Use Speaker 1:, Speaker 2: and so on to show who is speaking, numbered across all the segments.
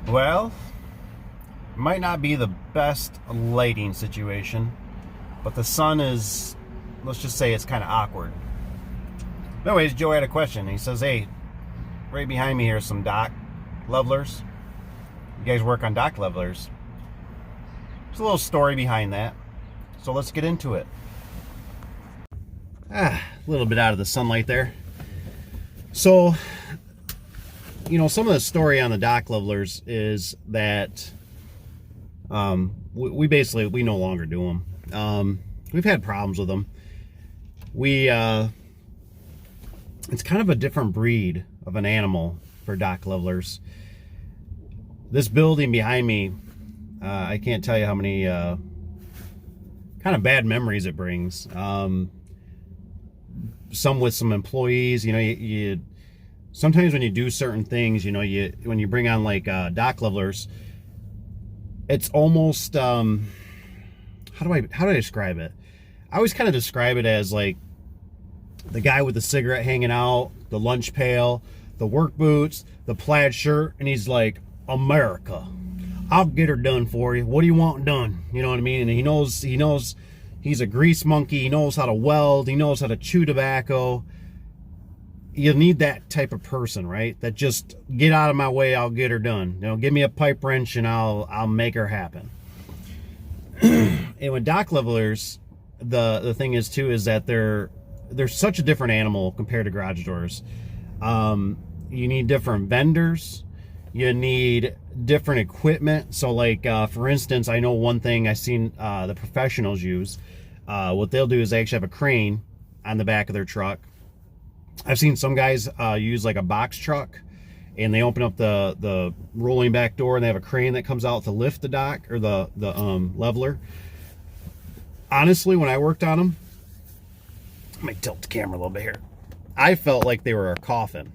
Speaker 1: Well, might not be the best lighting situation, but the sun is, let's just say it's kind of awkward. Anyways, Joe had a question. He says, hey, right behind me here are some dock levelers. You guys work on dock levelers. There's a little story behind that. So let's get into it. A little bit out of the sunlight there. So, some of the story on the dock levelers is that we no longer do them. We've had problems with them. It's kind of a different breed of an animal for dock levelers. This building behind me, I can't tell you how many kind of bad memories it brings. Some with some employees, you sometimes when you do certain things, when you bring on like dock levelers, it's almost how do I describe it? I always kind of describe it as like the guy with the cigarette hanging out, the lunch pail, the work boots, the plaid shirt, and he's like, America, I'll get her done for you. What do you want done? You know what I mean? And he knows he's a grease monkey. He knows how to weld. He knows how to chew tobacco. You need that type of person, right? That just get out of my way, I'll get her done. Give me a pipe wrench and I'll make her happen. And with dock levelers, the thing is too is that they're such a different animal compared to garage doors. You need different vendors. You need different equipment. So like, for instance, I know one thing I've seen the professionals use. What they'll do is they actually have a crane on the back of their truck. I've seen some guys use like a box truck, and they open up the rolling back door, and they have a crane that comes out to lift the dock or the leveler. Honestly, when I worked on them, let me tilt the camera a little bit here. I felt like they were a coffin.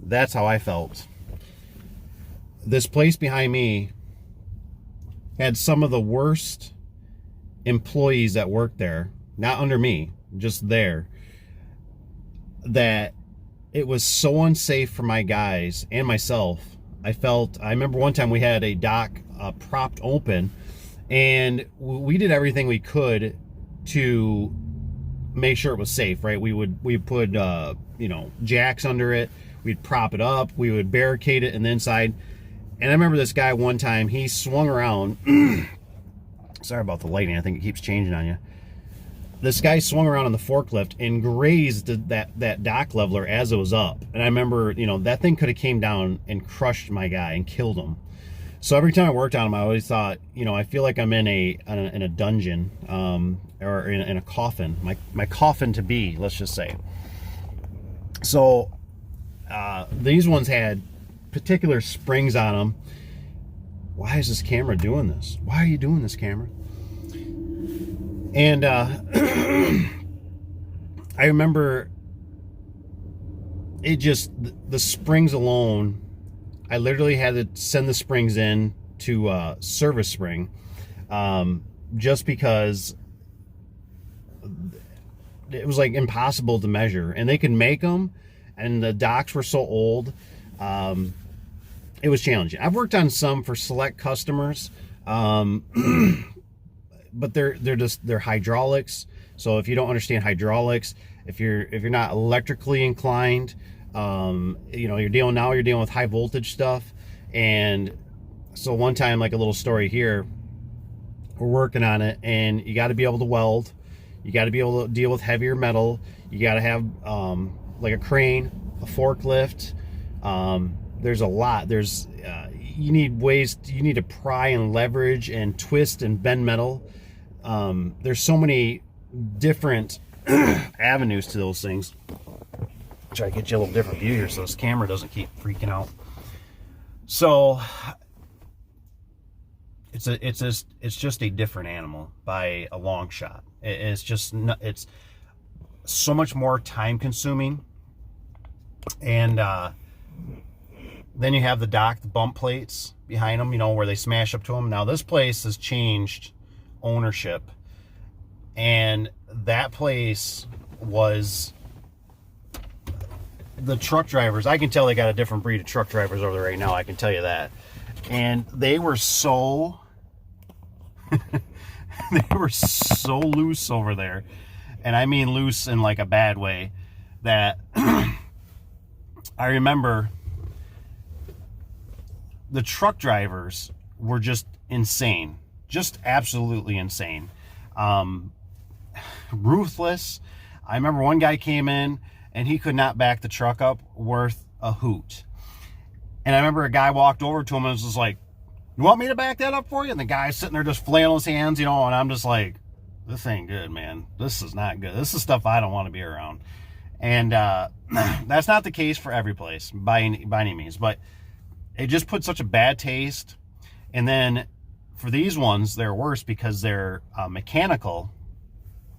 Speaker 1: That's how I felt. This place behind me had some of the worst employees that worked there, not under me, just there, that it was so unsafe for my guys and myself. I remember one time we had a dock propped open, and we did everything we could to make sure it was safe, right? We put jacks under it, we'd prop it up, we would barricade it in the inside. And I remember this guy one time, he swung around. Sorry about the lighting, I think it keeps changing on you. This guy swung around on the forklift and grazed that dock leveler as it was up. And I remember, that thing could have came down and crushed my guy and killed him. So every time I worked on him, I always thought, I feel like I'm in a dungeon, or in a coffin, my coffin to be, let's just say. So these ones had particular springs on them. Why is this camera doing this? Why are you doing this, camera? And I remember it just, the springs alone, I literally had to send the springs in to service spring, just because it was like impossible to measure, and they could make them, and the docks were so old. It was challenging. I've worked on some for select customers, but they're hydraulics. So if you don't understand hydraulics, if you're not electrically inclined, you're dealing with high voltage stuff. And so one time, like a little story here, we're working on it, and you got to be able to weld. You got to be able to deal with heavier metal. You got to have like a crane, a forklift. There's a lot. You need to pry and leverage and twist and bend metal. There's so many different avenues to those things. Try to get you a little different view here so this camera doesn't keep freaking out. So it's just a different animal by a long shot. It's so much more time consuming, and then you have the dock, the bump plates behind them, where they smash up to them. Now this place has changed ownership, and that place was, the truck drivers, I can tell they got a different breed of truck drivers over there right now, I can tell you that. And they were so they were so loose over there, and I mean loose in like a bad way, that I remember the truck drivers were just insane, just absolutely insane, ruthless. I remember one guy came in and he could not back the truck up worth a hoot. And I remember a guy walked over to him and was just like, "You want me to back that up for you?" And the guy's sitting there just flailing his hands, and I'm just like, this ain't good, man. This is not good. This is stuff I don't want to be around. And that's not the case for every place by any means, but it just put such a bad taste. And then for these ones, they're worse because they're mechanical.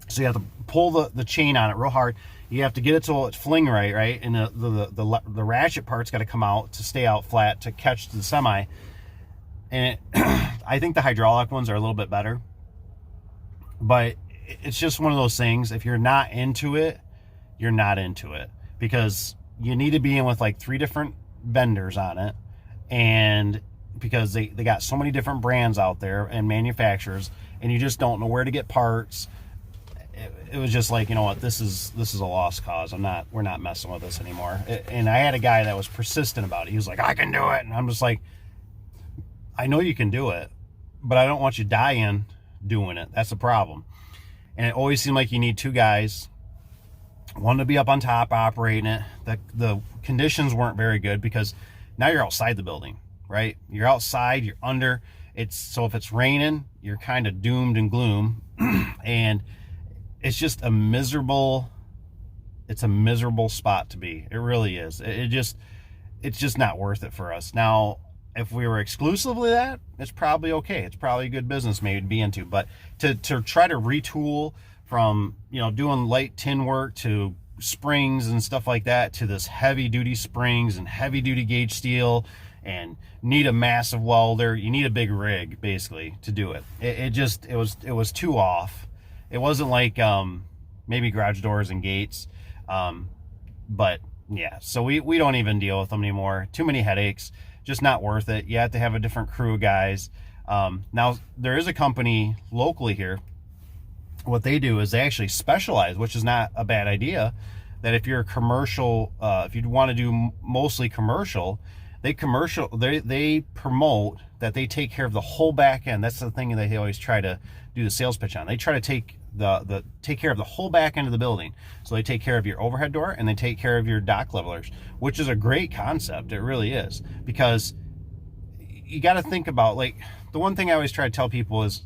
Speaker 1: So you have to pull the chain on it real hard. You have to get it till it's fling right? And the ratchet part's got to come out to stay out flat to catch the semi. And I think the hydraulic ones are a little bit better. But it's just one of those things. If you're not into it, you're not into it. Because you need to be in with like 3 different vendors on it. And because they got so many different brands out there and manufacturers, and you just don't know where to get parts. It was just like, you know what, this is a lost cause. We're not messing with this anymore. And I had a guy that was persistent about it. He was like, "I can do it." And I'm just like, I know you can do it, but I don't want you dying doing it. That's the problem. And it always seemed like you need 2 guys, one to be up on top operating it. The conditions weren't very good because now you're outside the building, right? You're outside, you're under. So if it's raining, you're kind of doomed and gloom. And it's just a miserable spot to be. It really is. It's just not worth it for us. Now, if we were exclusively that, it's probably okay. It's probably a good business maybe to be into. But to try to retool from, doing light tin work to springs and stuff like that to this heavy duty springs and heavy duty gauge steel, and need a massive welder, you need a big rig basically to do it. It was too off. It wasn't like maybe garage doors and gates, but yeah. So we don't even deal with them anymore. Too many headaches. Just not worth it. You have to have a different crew of guys. Now there is a company locally here. What they do is they actually specialize, which is not a bad idea. That if you're a commercial, if you want to do mostly commercial, they promote that they take care of the whole back end. That's the thing that they always try to do the sales pitch on. They try to take care of the whole back end of the building. So they take care of your overhead door and they take care of your dock levelers, which is a great concept. It really is, because you got to think about, like, the one thing I always try to tell people is,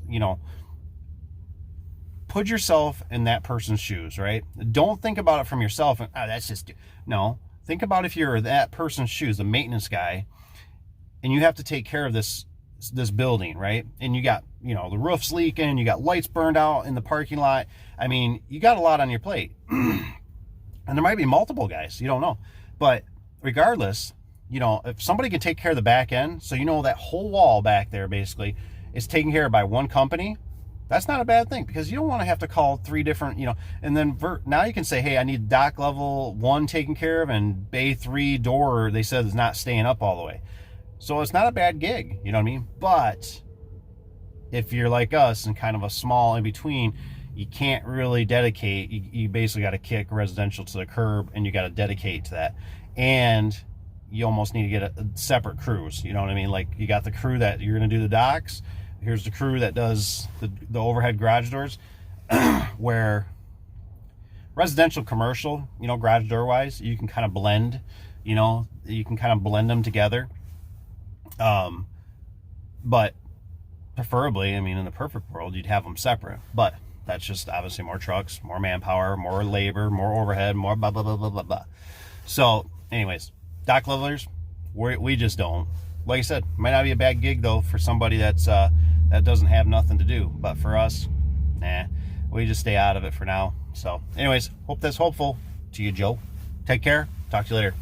Speaker 1: put yourself in that person's shoes, right? Don't think about it from yourself and, that's just, no. Think about if you're that person's shoes, the maintenance guy, and you have to take care of this building, right? And you got, the roof's leaking, you got lights burned out in the parking lot. I mean, you got a lot on your plate. And there might be multiple guys, you don't know. But regardless, if somebody can take care of the back end, so that whole wall back there basically is taken care of by one company, that's not a bad thing, because you don't want to have to call 3 different, and then now you can say, hey, I need dock level 1 taken care of, and bay 3 door, they said, is not staying up all the way. So it's not a bad gig, you know what I mean? But if you're like us and kind of a small in between, you can't really dedicate. You basically got to kick residential to the curb, and you got to dedicate to that. And you almost need to get a separate crews, you know what I mean? Like, you got the crew that you're going to do the docks. Here's the crew that does the overhead garage doors. Where residential, commercial, garage door wise, you can kind of blend, you can kind of blend them together. But preferably, in the perfect world, you'd have them separate. But that's just obviously more trucks, more manpower, more labor, more overhead, more blah, blah, blah, blah, blah, blah. So anyways, dock levelers, we just don't. Like I said, might not be a bad gig though for somebody that doesn't have nothing to do. But for us, we just stay out of it for now. So anyways, hope that's helpful to you, Joe. Take care. Talk to you later.